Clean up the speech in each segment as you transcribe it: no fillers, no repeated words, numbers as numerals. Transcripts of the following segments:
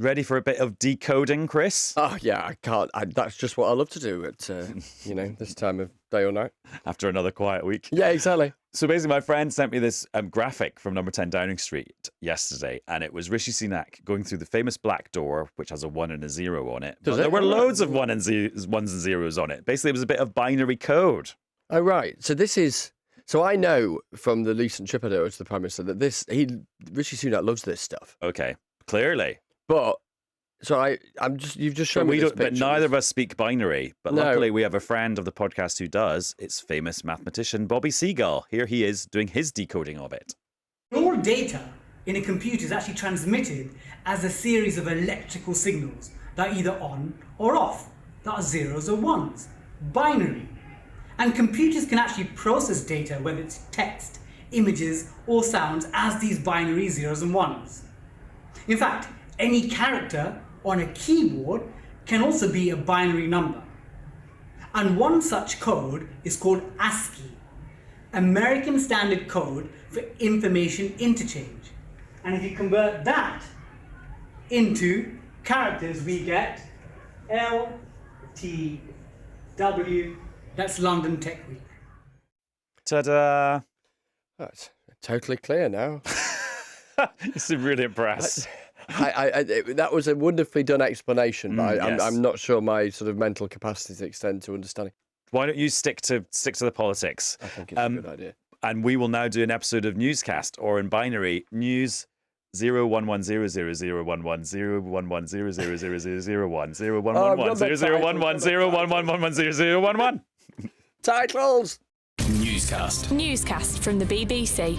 Ready for a bit of decoding, Chris? Oh, yeah, I can't. That's just what I love to do at, this time of day or night. After another quiet week. Yeah, exactly. So basically, my friend sent me this graphic from number 10 Downing Street yesterday, and it was Rishi Sunak going through the famous black door, which has a 1 and a 0 on it. But there were loads of ones and zeros on it. Basically, it was a bit of binary code. Oh, right. So I know from the recent trip I did to the Prime Minister that Rishi Sunak loves this stuff. Okay, clearly. But you've just shown me this picture. But neither of us speak binary. But No. luckily, we have a friend of the podcast who does. It's famous mathematician Bobby Seagull. Here he is doing his decoding of it. All data in a computer is actually transmitted as a series of electrical signals that are either on or off, that are zeros or ones, binary. And computers can actually process data, whether it's text, images, or sounds, as these binary zeros and ones. In fact, any character on a keyboard can also be a binary number. And one such code is called ASCII, American Standard Code for Information Interchange. And if you convert that into characters, we get LTW. That's London Tech Week. Ta-da! That's totally clear now. You seem really impressed. That was a wonderfully done explanation, but yes. I'm not sure my sort of mental capacities extend to understanding. Why don't you stick to the politics? I think it's a good idea. And we will now do an episode of Newscast, or in binary, news 01100000001 Titles. Newscast from the BBC.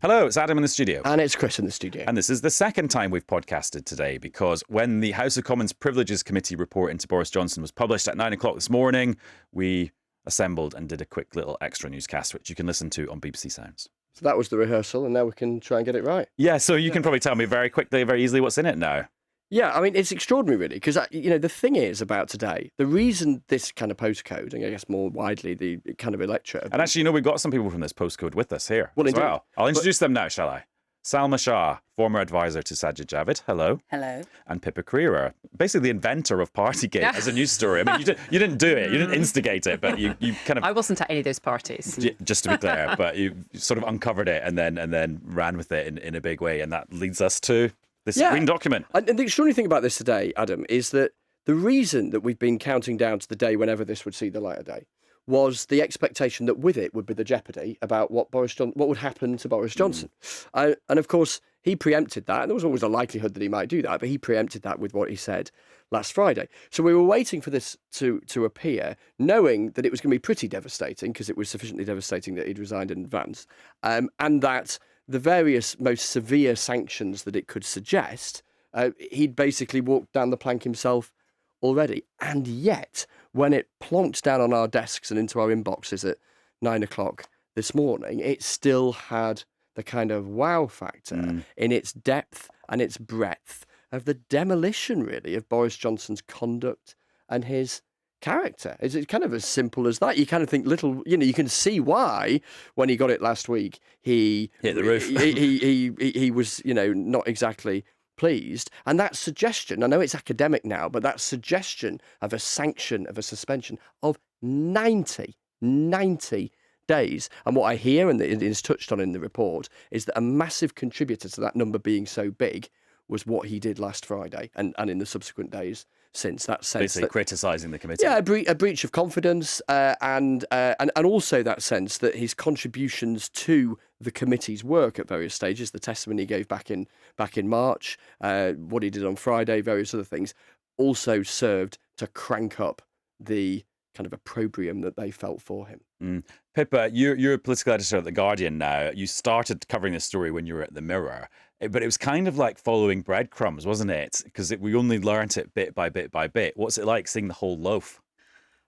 Hello, it's Adam in the studio. And it's Chris in the studio. And this is the second time we've podcasted today, because when the House of Commons Privileges Committee report into Boris Johnson was published at 9 o'clock this morning, we assembled and did a quick little extra newscast, which you can listen to on BBC Sounds. So that was the rehearsal, and now we can try and get it right. Yeah, so you can probably tell me very quickly, very easily what's in it now. Yeah, I mean, it's extraordinary, really, because, the thing is about today, the reason this kind of postcode, and I guess more widely the kind of electorate... And actually, we've got some people from this postcode with us here well, as well. I'll introduce them now, shall I? Salma Shah, former advisor to Sajid Javid. Hello. Hello. And Pippa Crerar, basically the inventor of Partygate as a news story. I mean, you didn't do it, you didn't instigate it, but you kind of... I wasn't at any of those parties. Just to be clear, but you sort of uncovered it and then ran with it in a big way, and that leads us to this green document. And the extraordinary thing about this today, Adam, is that the reason that we've been counting down to the day whenever this would see the light of day was the expectation that with it would be the jeopardy about what would happen to Boris Johnson. And of course, he preempted that. And there was always a likelihood that he might do that, but he preempted that with what he said last Friday. So we were waiting for this to appear, knowing that it was going to be pretty devastating, because it was sufficiently devastating that he'd resigned in advance, and that the various most severe sanctions that it could suggest, he'd basically walked down the plank himself already. And yet, when it plonked down on our desks and into our inboxes at 9 o'clock this morning, it still had the kind of wow factor in its depth and its breadth of the demolition, really, of Boris Johnson's conduct and his character. It's kind of as simple as that. You kind of think you can see why, when he got it last week, he hit the roof. he was, not exactly pleased. And that suggestion, I know it's academic now, but that suggestion of a sanction, of a suspension of 90 days. And what I hear, and it is touched on in the report, is that a massive contributor to that number being so big was what he did last Friday and in the subsequent days since. That sense basically criticising the committee. Yeah, a breach of confidence, and also that sense that his contributions to the committee's work at various stages, the testimony he gave back in March, what he did on Friday, various other things, also served to crank up the kind of opprobrium that they felt for him. Pippa, you're a political editor at The Guardian now. You started covering this story when you were at The Mirror, but it was kind of like following breadcrumbs, wasn't it? Because we only learnt it bit by bit by bit. What's it like seeing the whole loaf?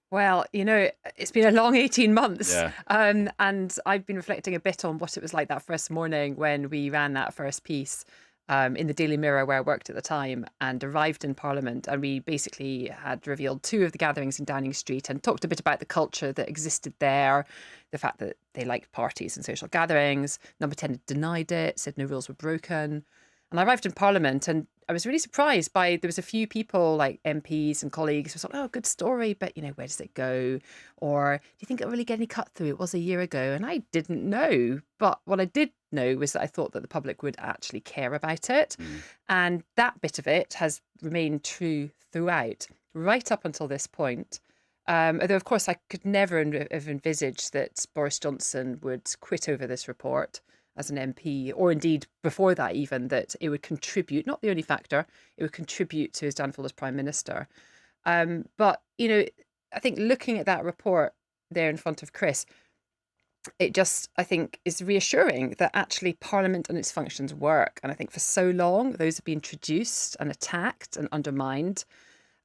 Well, it's been a long 18 months. Yeah. And I've been reflecting a bit on what it was like that first morning when we ran that first piece. in the Daily Mirror where I worked at the time, and arrived in Parliament. And we basically had revealed 2 of the gatherings in Downing Street and talked a bit about the culture that existed there, the fact that they liked parties and social gatherings. Number 10 had denied it, said no rules were broken. And I arrived in Parliament and I was really surprised by, there was a few people like MPs and colleagues who thought, oh, good story, but, where does it go? Or do you think it'll really get any cut through? It was a year ago. And I didn't know. But what I did know was that I thought that the public would actually care about it. And that bit of it has remained true throughout, right up until this point. Although, of course, I could never have envisaged that Boris Johnson would quit over this report as an MP, or indeed before that even, that it would contribute, not the only factor, it would contribute to his downfall as Prime Minister. But, I think looking at that report there in front of Chris, it just, I think, is reassuring that actually Parliament and its functions work. And I think for so long, those have been traduced and attacked and undermined.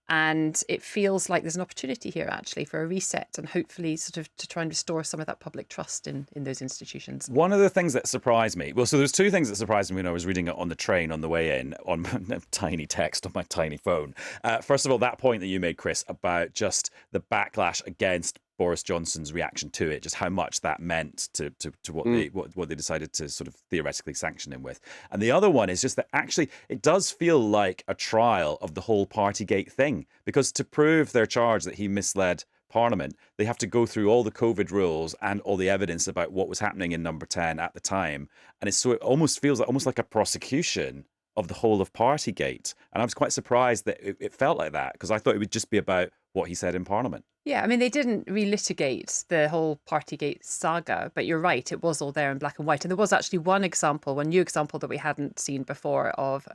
And it feels like there's an opportunity here, actually, for a reset and hopefully sort of to try and restore some of that public trust in those institutions. One of the things that surprised me, so there's 2 things that surprised me when I was reading it on the train on the way in, on tiny text on my tiny phone. First of all, that point that you made, Chris, about just the backlash against Boris Johnson's reaction to it, just how much that meant to what they decided to sort of theoretically sanction him with. And the other one is just that actually it does feel like a trial of the whole Partygate thing, because to prove their charge that he misled Parliament, they have to go through all the COVID rules and all the evidence about what was happening in Number 10 at the time. And it almost feels like a prosecution of the whole of Partygate. And I was quite surprised that it felt like that, because I thought it would just be about what he said in Parliament. Yeah, I mean, they didn't relitigate the whole Partygate saga, but you're right, it was all there in black and white. And there was actually one new example that we hadn't seen before of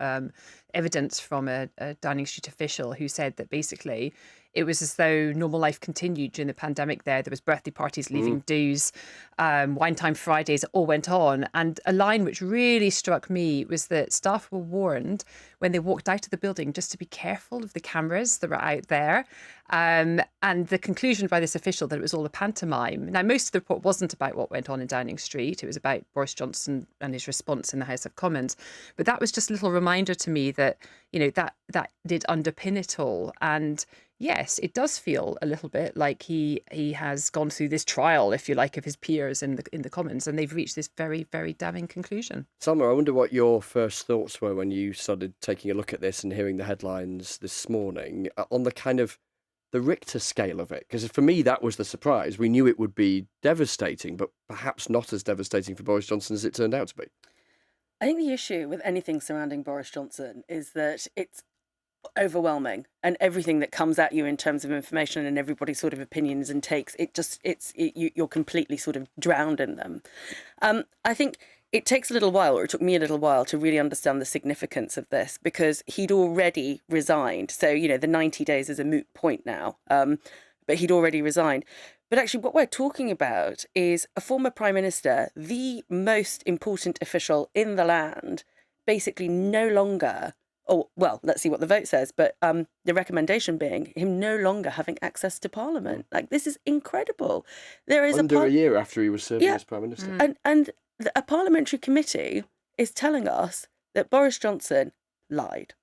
evidence from a Downing Street official who said that basically it was as though normal life continued during the pandemic there. There was birthday parties, leaving dues, wine time Fridays, it all went on. And a line which really struck me was that staff were warned when they walked out of the building just to be careful of the cameras that were out there. And the conclusion by this official that it was all a pantomime. Now, most of the report wasn't about what went on in Downing Street. It was about Boris Johnson and his response in the House of Commons. But that was just a little reminder to me that, that did underpin it all. And yes, it does feel a little bit like he has gone through this trial, if you like, of his peers in the Commons, and they've reached this very, very damning conclusion. Salma, I wonder what your first thoughts were when you started taking a look at this and hearing the headlines this morning on the kind of the Richter scale of it. Because for me, that was the surprise. We knew it would be devastating, but perhaps not as devastating for Boris Johnson as it turned out to be. I think the issue with anything surrounding Boris Johnson is that it's overwhelming, and everything that comes at you in terms of information and everybody's sort of opinions and takes, you're completely sort of drowned in them. I think it takes a little while, or it took me a little while, to really understand the significance of this, because he'd already resigned. So, the 90 days is a moot point now, but he'd already resigned. But actually what we're talking about is a former prime minister, the most important official in the land, basically no longer, let's see what the vote says, but the recommendation being him no longer having access to Parliament. Like, this is incredible. There is under a year after he was serving as prime minister. And a parliamentary committee is telling us that Boris Johnson lied,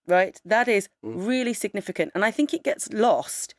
right? That is really significant. And I think it gets lost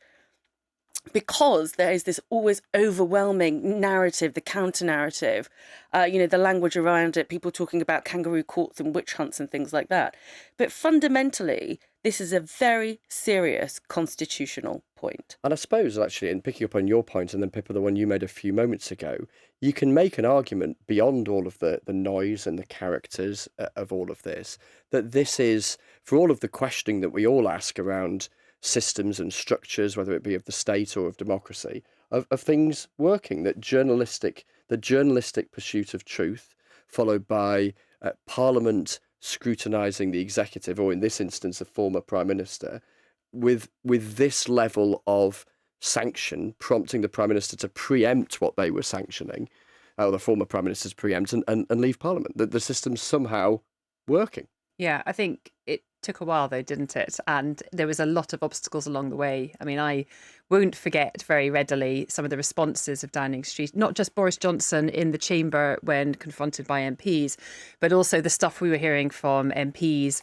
because there is this always overwhelming narrative, the counter-narrative, the language around it, people talking about kangaroo courts and witch hunts and things like that. But fundamentally, this is a very serious constitutional point. And I suppose, actually, and picking up on your point, and then Pippa, the one you made a few moments ago, you can make an argument beyond all of the noise and the characters of all of this, that this is, for all of the questioning that we all ask around systems and structures, whether it be of the state or of democracy, of things working, the journalistic pursuit of truth, followed by Parliament scrutinising the executive, or in this instance, a former prime minister, with this level of sanction, prompting the prime minister to preempt what they were sanctioning, or the former prime minister to preempt and leave Parliament. The system's somehow working. Yeah, I think it took a while though, didn't it? And there was a lot of obstacles along the way. I mean, I won't forget very readily some of the responses of Downing Street, not just Boris Johnson in the chamber when confronted by MPs, but also the stuff we were hearing from MPs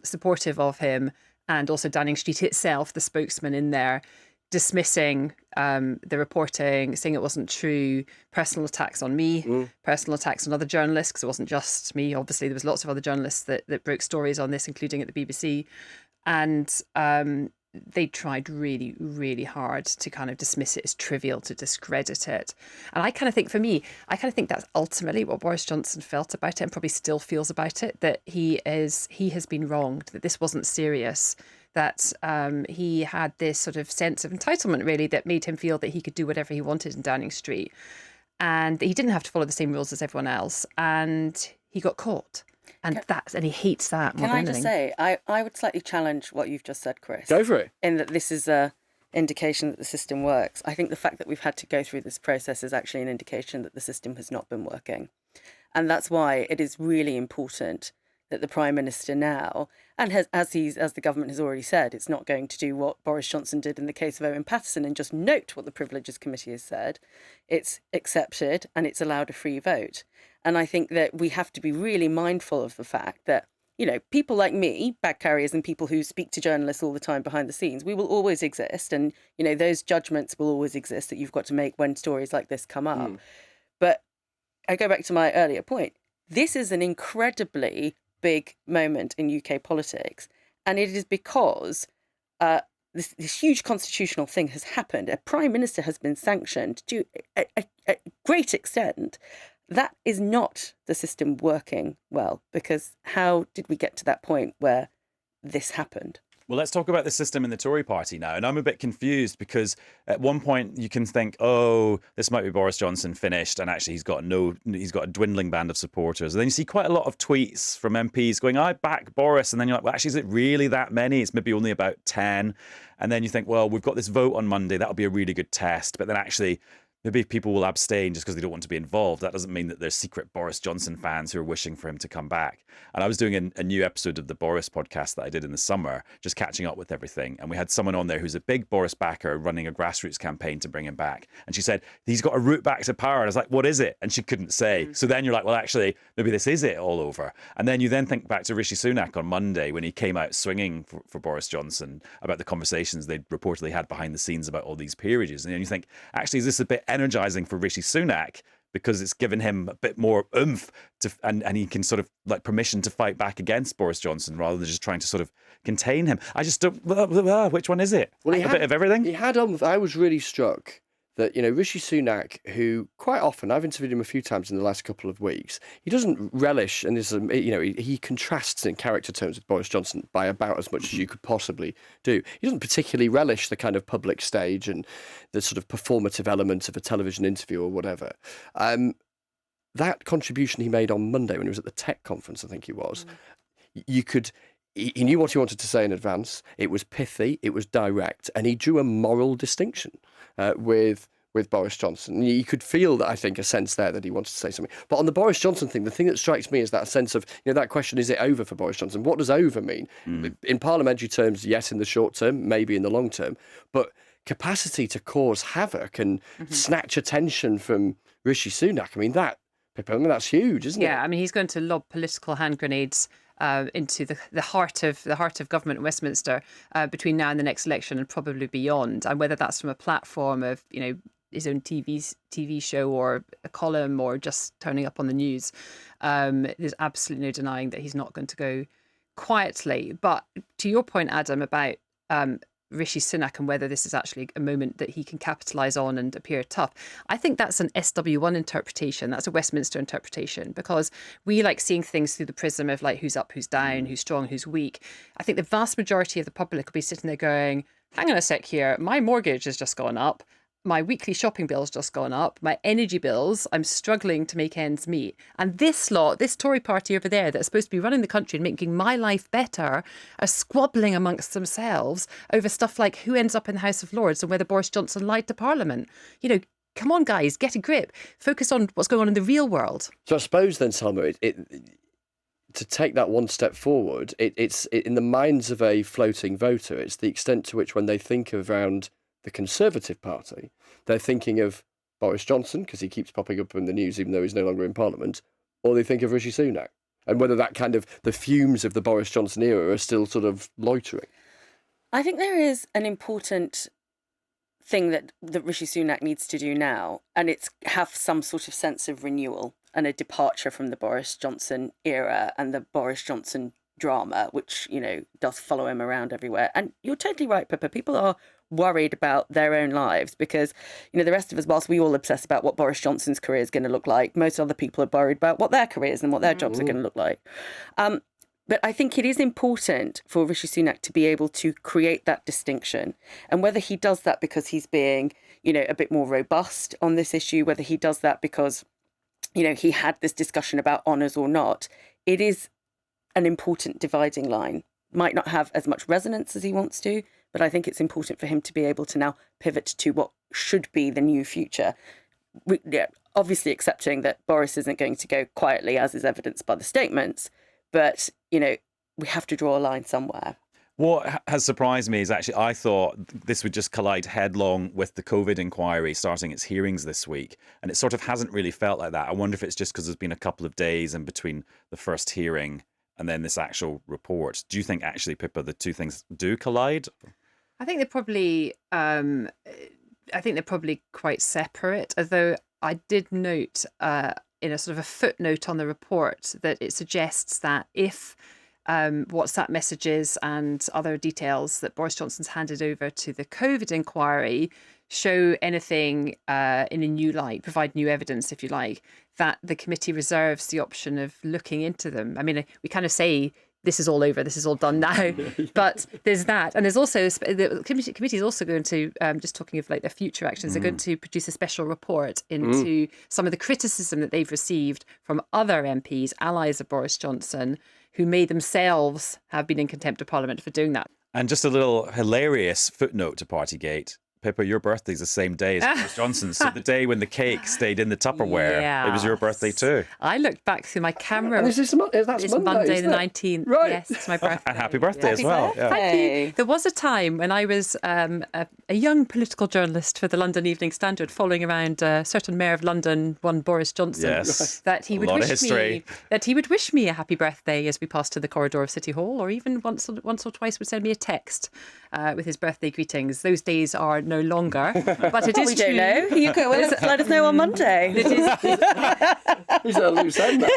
supportive of him, and also Downing Street itself, the spokesman in there, dismissing the reporting, saying it wasn't true, personal attacks on me, personal attacks on other journalists, because it wasn't just me. Obviously, there was lots of other journalists that broke stories on this, including at the BBC. And they tried really, really hard to kind of dismiss it as trivial, to discredit it. And I kind of think, for me, I kind of think that's ultimately what Boris Johnson felt about it, and probably still feels about it, that he has been wronged, that this wasn't serious, that he had this sort of sense of entitlement, really, that made him feel that he could do whatever he wanted in Downing Street, and that he didn't have to follow the same rules as everyone else, and he got caught. And he hates that more than anything. Can I just say, I would slightly challenge what you've just said, Chris. Go for it. In that this is a indication that the system works. I think the fact that we've had to go through this process is actually an indication that the system has not been working. And that's why it is really important that the Prime Minister now, and as the government has already said, it's not going to do what Boris Johnson did in the case of Owen Paterson and just note what the Privileges Committee has said. It's accepted and it's allowed a free vote. And I think that we have to be really mindful of the fact that, you know, people like me, bag carriers, and people who speak to journalists all the time behind the scenes, we will always exist. And, you know, those judgments will always exist that you've got to make when stories like this come up. But I go back to my earlier point. This is an incredibly big moment in UK politics. And it is because this huge constitutional thing has happened. A Prime Minister has been sanctioned to a great extent. That is not the system working well, because how did we get to that point where this happened? Well, let's talk about the system in the Tory party now. And I'm a bit confused because at one point you can think, oh, this might be Boris Johnson finished, and actually he's got a dwindling band of supporters. And then you see quite a lot of tweets from MPs going, I back Boris. And then you're like, well, actually, is it really that many? It's maybe only about 10. And then you think, well, we've got this vote on Monday. That'll be a really good test. But then actually, maybe people will abstain just because they don't want to be involved. That doesn't mean that there's secret Boris Johnson fans who are wishing for him to come back. And I was doing a new episode of the Boris podcast that I did in the summer, just catching up with everything. And we had someone on there who's a big Boris backer running a grassroots campaign to bring him back. And she said, he's got a route back to power. And I was like, what is it? And she couldn't say. So then you're like, well, actually, maybe this is it all over. And then you then think back to Rishi Sunak on Monday when he came out swinging for Boris Johnson about the conversations they'd reportedly had behind the scenes about all these peerages. And then you think, actually, is this a bit energizing for Rishi Sunak, because it's given him a bit more oomph and he can sort of like permission to fight back against Boris Johnson rather than just trying to sort of contain him. I just don't, which one is it? Well, a bit of everything? He had I was really struck that, you know, Rishi Sunak, who quite often, I've interviewed him a few times in the last couple of weeks, he doesn't relish, and this is, you know, he contrasts in character terms with Boris Johnson by about as much as you could possibly do. He doesn't particularly relish the kind of public stage and the sort of performative element of a television interview or whatever. That contribution he made on Monday when he was at the tech conference, I think he was, he knew what he wanted to say in advance. It was pithy, it was direct, and he drew a moral distinction with Boris Johnson. You could feel that, I think, a sense there that he wanted to say something. But on the Boris Johnson thing, the thing that strikes me is that sense of, you know, that question, is it over for Boris Johnson? What does over mean? In parliamentary terms, yes, in the short term, maybe in the long term. But capacity to cause havoc and snatch attention from Rishi Sunak, I mean, Pippa, that's huge, isn't it? Yeah, I mean, he's going to lob political hand grenades into the heart of government in Westminster between now and the next election, and probably beyond. And whether that's from a platform of, you know, his own TV show or a column or just turning up on the news, there's absolutely no denying that he's not going to go quietly. But to your point, Adam, about Rishi Sunak and whether this is actually a moment that he can capitalise on and appear tough, I think that's an SW1 interpretation. That's a Westminster interpretation, because we like seeing things through the prism of like who's up, who's down, who's strong, who's weak. I think the vast majority of the public will be sitting there going, hang on a sec here, my mortgage has just gone up. My weekly shopping bill's just gone up. My energy bills, I'm struggling to make ends meet. And this Tory party over there that's supposed to be running the country and making my life better, are squabbling amongst themselves over stuff like who ends up in the House of Lords and whether Boris Johnson lied to Parliament. You know, come on, guys, get a grip. Focus on what's going on in the real world. So I suppose then, Salma, to take that one step forward, it's in the minds of a floating voter, it's the extent to which when they think around the Conservative Party, they're thinking of Boris Johnson, because he keeps popping up in the news even though he's no longer in Parliament, or they think of Rishi Sunak. And whether that kind of, the fumes of the Boris Johnson era are still sort of loitering. I think there is an important thing that Rishi Sunak needs to do now, and it's have some sort of sense of renewal and a departure from the Boris Johnson era and the Boris Johnson drama, which, you know, does follow him around everywhere. And you're totally right, Pippa. People are worried about their own lives because, you know, the rest of us, whilst we all obsess about what Boris Johnson's career is going to look like, most other people are worried about what their careers and what their jobs are going to look like. But I think it is important for Rishi Sunak to be able to create that distinction. And whether he does that because he's being, you know, a bit more robust on this issue, whether he does that because, you know, he had this discussion about honours or not, it is an important dividing line. Might not have as much resonance as he wants to, but I think it's important for him to be able to now pivot to what should be the new future. Obviously accepting that Boris isn't going to go quietly, as is evidenced by the statements, but, you know, we have to draw a line somewhere. What has surprised me is actually I thought this would just collide headlong with the COVID inquiry starting its hearings this week. And it sort of hasn't really felt like that. I wonder if it's just because there's been a couple of days in between the first hearing and then this actual report. Do you think actually, Pippa, the two things do collide? I think they're probably quite separate, although I did note in a sort of a footnote on the report that it suggests that if WhatsApp messages and other details that Boris Johnson's handed over to the COVID inquiry show anything in a new light, provide new evidence, if you like, that the committee reserves the option of looking into them. I mean, we kind of say this is all over, this is all done now, but there's that. And there's also, the committee is also going to, just talking of like their future actions, they're going to produce a special report into some of the criticism that they've received from other MPs, allies of Boris Johnson, who may themselves have been in contempt of Parliament for doing that. And just a little hilarious footnote to Partygate. Pippa, your birthday's the same day as Boris Johnson's. So the day when the cake stayed in the Tupperware, it was your birthday too. I looked back through my camera. And that's Monday the 19th. Right. Yes, it's my birthday. And happy birthday as well. Yeah. Thank you. There was a time when I was a young political journalist for the London Evening Standard, following around a certain mayor of London, one Boris Johnson, that he would wish me a happy birthday as we passed to the corridor of City Hall, or even once or twice would send me a text with his birthday greetings. Those days are no longer, but it is true. We don't know. You go. Let us know on Monday. He's at a loose end now.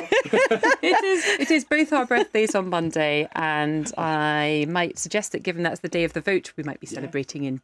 It is both our birthdays on Monday, and I might suggest that given that's the day of the vote, we might be celebrating in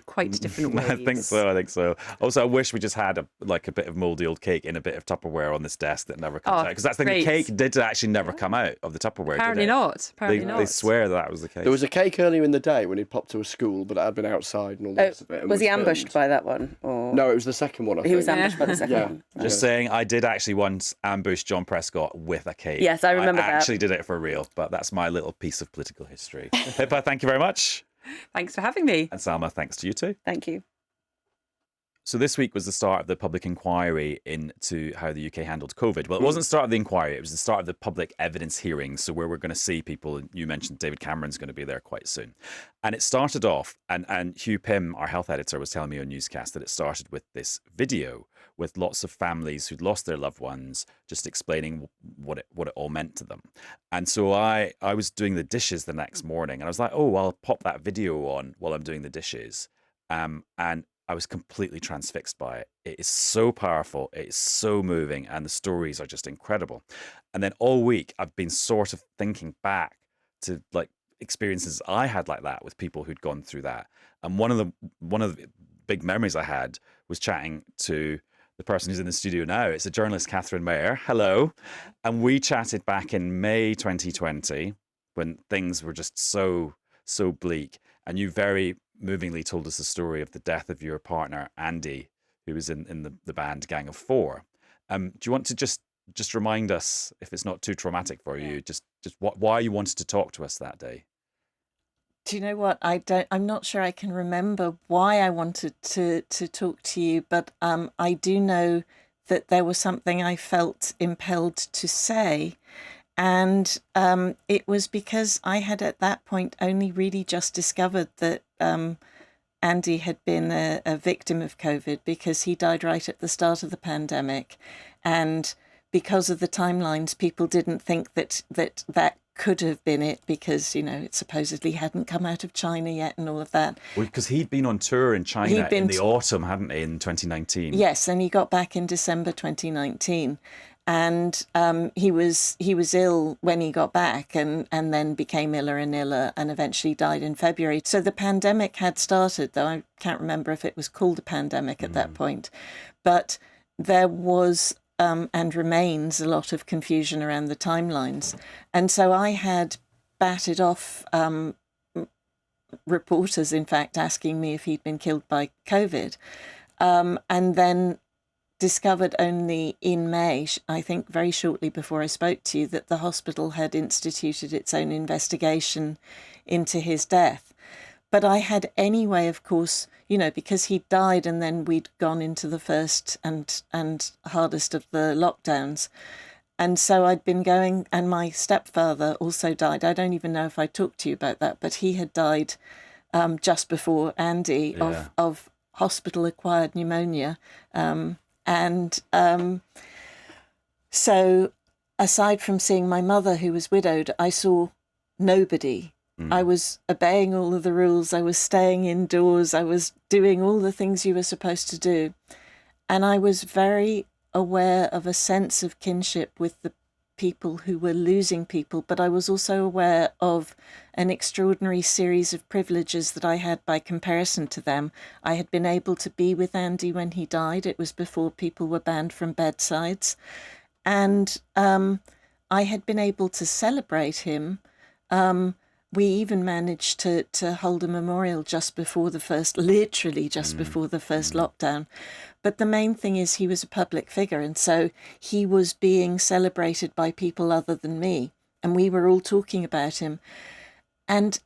quite different ways. I think so. Also, I wish we just had a bit of mouldy old cake in a bit of Tupperware on this desk that never comes out, because that's the thing. The cake did actually never come out of the Tupperware. Apparently not. They swear that was the case. There was a cake earlier in the day when he popped to a school, but it had been outside and all the rest of it. Was he ambushed by that one? Or... No, it was the second one. I think. He was ambushed by the second one. Just saying, I did actually once ambush John Prescott with a cake. Yes, I remember that. I actually did it for real, but that's my little piece of political history. Pippa, thank you very much. Thanks for having me. And Salma, thanks to you too. Thank you. So this week was the start of the public inquiry into how the UK handled COVID. Well, it wasn't the start of the inquiry, it was the start of the public evidence hearings, so where we're going to see people. You mentioned David Cameron's going to be there quite soon. And it started off, and Hugh Pym, our health editor, was telling me on Newscast that it started with this video with lots of families who'd lost their loved ones, just explaining what it all meant to them. And so I was doing the dishes the next morning, and I was like, oh, I'll pop that video on while I'm doing the dishes. And I was completely transfixed by it. It is so powerful, it is so moving, and the stories are just incredible. And then all week I've been sort of thinking back to like experiences I had like that with people who'd gone through that. And one of the big memories I had was chatting to the person who's in the studio now. It's the journalist Catherine Mayer. Hello. And we chatted back in May 2020 when things were just so bleak. And you very movingly told us the story of the death of your partner, Andy, who was in the band Gang of Four. Do you want to just remind us, if it's not too traumatic for you, just why you wanted to talk to us that day? Do you know what? I'm not sure I can remember why I wanted to talk to you, but I do know that there was something I felt impelled to say. And it was because I had at that point only really just discovered that Andy had been a victim of COVID, because he died right at the start of the pandemic. And because of the timelines, people didn't think that could have been it, because, it supposedly hadn't come out of China yet and all of that. Well, because he'd been on tour in China in the autumn, hadn't he, in 2019? Yes, and he got back in December 2019. And he was ill when he got back, and then became iller and iller, and eventually died in February. So the pandemic had started, though I can't remember if it was called a pandemic at that point. But there was and remains a lot of confusion around the timelines. And so I had batted off reporters, in fact, asking me if he'd been killed by COVID. And then discovered only in May, I think very shortly before I spoke to you, that the hospital had instituted its own investigation into his death. But I had anyway, of course, because he died and then we'd gone into the first and hardest of the lockdowns. And so I'd been going, and my stepfather also died. I don't even know if I talked to you about that, but he had died just before Andy of hospital-acquired pneumonia. So aside from seeing my mother, who was widowed, I saw nobody. I was obeying all of the rules. I was staying indoors. I was doing all the things you were supposed to do. And I was very aware of a sense of kinship with the people who were losing people, but I was also aware of an extraordinary series of privileges that I had by comparison to them. I had been able to be with Andy when he died. It was before people were banned from bedsides. And I had been able to celebrate him. We even managed to hold a memorial just before the first, literally just before the first lockdown. But the main thing is he was a public figure, and so he was being celebrated by people other than me. And we were all talking about him. And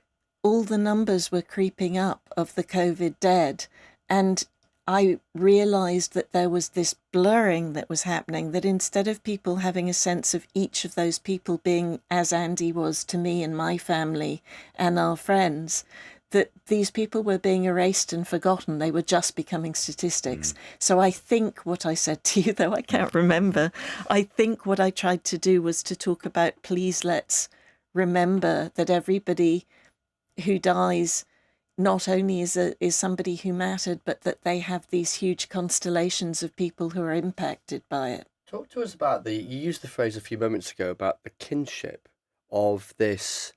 all the numbers were creeping up of the COVID dead. And I realised that there was this blurring that was happening, that instead of people having a sense of each of those people being as Andy was to me and my family and our friends, that these people were being erased and forgotten. They were just becoming statistics. So I think what I said to you, though I can't remember, I think what I tried to do was to talk about, please let's remember that everybody who dies not only is somebody who mattered, but that they have these huge constellations of people who are impacted by it. Talk to us about you used the phrase a few moments ago about the kinship of this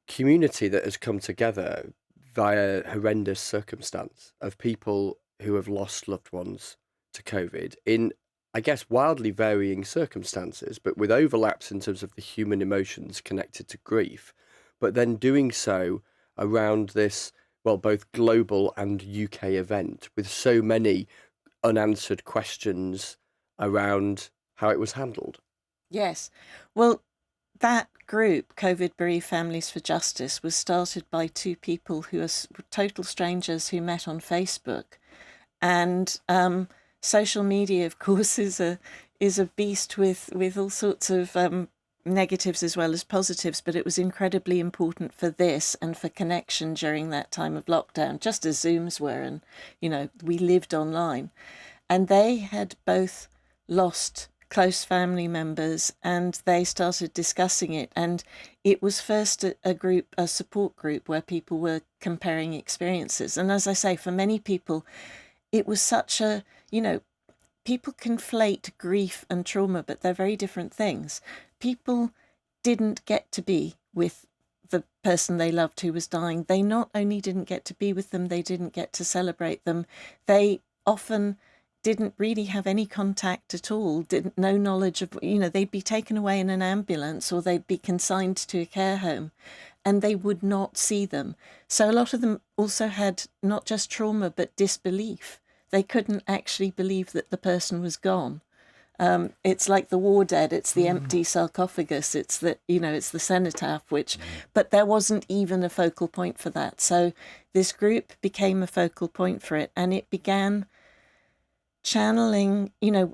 community that has come together via horrendous circumstance, of people who have lost loved ones to COVID in, I guess, wildly varying circumstances, but with overlaps in terms of the human emotions connected to grief, but then doing so around this, well, both global and UK event, with so many unanswered questions around how it was handled. Yes. Well, that group, COVID Bereaved Families for Justice, was started by two people who are total strangers who met on Facebook. And social media, of course, is a beast with all sorts of negatives as well as positives, but it was incredibly important for this and for connection during that time of lockdown, just as Zooms were, and we lived online. And they had both lost close family members, and they started discussing it. And it was first a support group where people were comparing experiences. And as I say, for many people, it was such a, people conflate grief and trauma, but they're very different things. People didn't get to be with the person they loved who was dying. They not only didn't get to be with them, they didn't get to celebrate them. They often didn't really have any contact at all, no knowledge of, they'd be taken away in an ambulance or they'd be consigned to a care home and they would not see them. So a lot of them also had not just trauma, but disbelief. They couldn't actually believe that the person was gone. It's like the war dead. It's the empty sarcophagus. It's it's the cenotaph, but there wasn't even a focal point for that. So this group became a focal point for it, and it began channeling,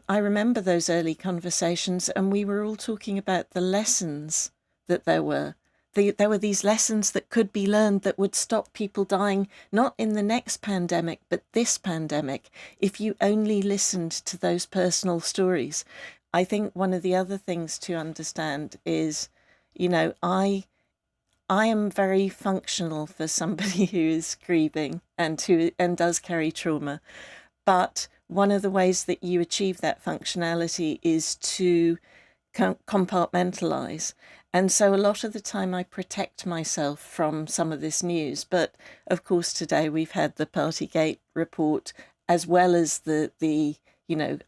I remember those early conversations, and we were all talking about the lessons that there were. There were these lessons that could be learned that would stop people dying, not in the next pandemic, but this pandemic, if you only listened to those personal stories. I think one of the other things to understand is, I am very functional for somebody who is grieving and does carry trauma. But one of the ways that you achieve that functionality is to compartmentalize. And so a lot of the time I protect myself from some of this news. But of course, today we've had the Partygate report, as well as the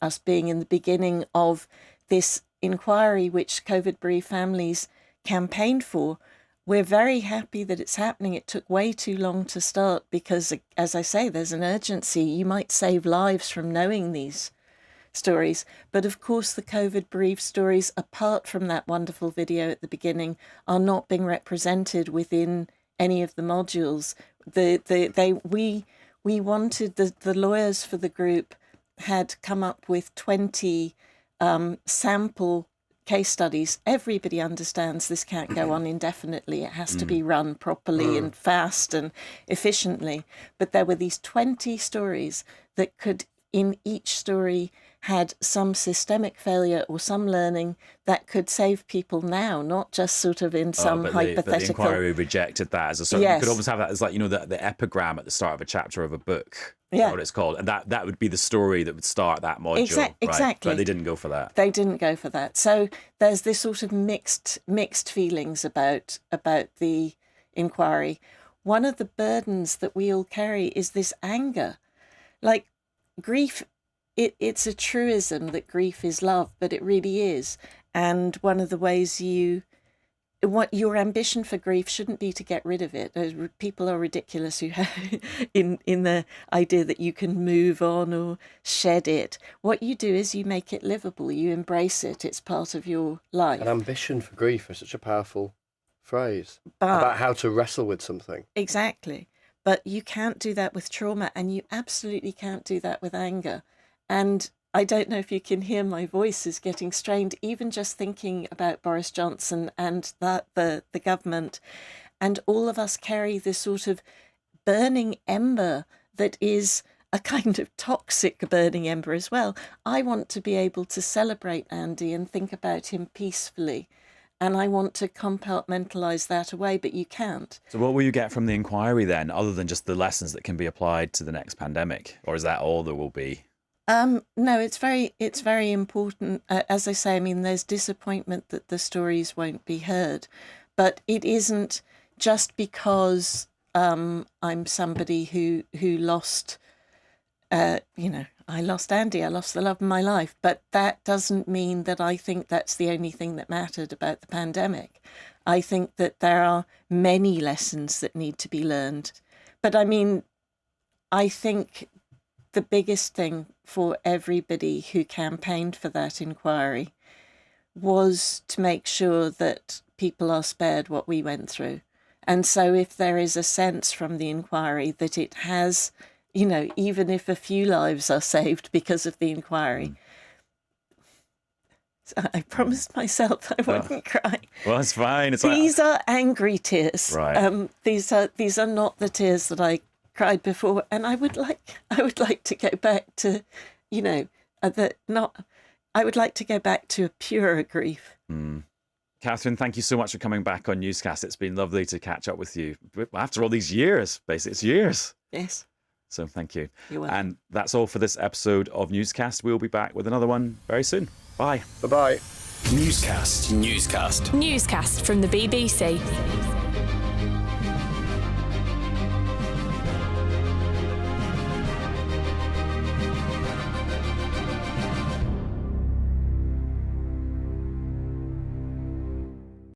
us being in the beginning of this inquiry, which COVID bereaved families campaigned for. We're very happy that it's happening. It took way too long to start because, as I say, there's an urgency. You might save lives from knowing these stories. But of course, the COVID bereaved stories, apart from that wonderful video at the beginning, are not being represented within any of the modules. We wanted the lawyers for the group had come up with 20 sample case studies. Everybody understands this can't go on indefinitely. It has to be run properly and fast and efficiently. But there were these 20 stories that could, in each story, had some systemic failure or some learning that could save people now, not just sort of in some hypothetical... But the inquiry rejected that as a sort of... Yes. You could almost have that as like, the epigram at the start of a chapter of a book. Yeah. What it's called. And that would be the story that would start that module. Right? Exactly. But they didn't go for that. They didn't go for that. So there's this sort of mixed feelings about the inquiry. One of the burdens that we all carry is this anger. Like grief, it's a truism that grief is love, but it really is. And one of the ways what your ambition for grief shouldn't be to get rid of it. People are ridiculous who have in the idea that you can move on or shed it. What you do is you make it livable. You embrace it. It's part of your life. An ambition for grief is such a powerful phrase about how to wrestle with something. Exactly. But you can't do that with trauma, and you absolutely can't do that with anger. And I don't know if you can hear my voice is getting strained, even just thinking about Boris Johnson and the government. And all of us carry this sort of burning ember that is a kind of toxic burning ember as well. I want to be able to celebrate Andy and think about him peacefully. And I want to compartmentalise that away, but you can't. So what will you get from the inquiry then, other than just the lessons that can be applied to the next pandemic? Or is that all there will be? No, it's very important. As I say, I mean, there's disappointment that the stories won't be heard, but it isn't just because I'm somebody who lost, I lost Andy, I lost the love of my life, but that doesn't mean that I think that's the only thing that mattered about the pandemic. I think that there are many lessons that need to be learned. But I mean, I think the biggest thing for everybody who campaigned for that inquiry was to make sure that people are spared what we went through. And so if there is a sense from the inquiry that it has, even if a few lives are saved because of the inquiry, I promised myself I wouldn't cry. Well, it's fine. These are angry tears. Right. These are not the tears that I cried before, and I would like to go back to, I would like to go back to a purer grief. Catherine, thank you so much for coming back on Newscast. It's been lovely to catch up with you after all these years. Basically, it's years. Yes. So thank you. You're welcome. And that's all for this episode of Newscast. We'll be back with another one very soon. Bye. Bye-bye. Newscast. Newscast from the BBC.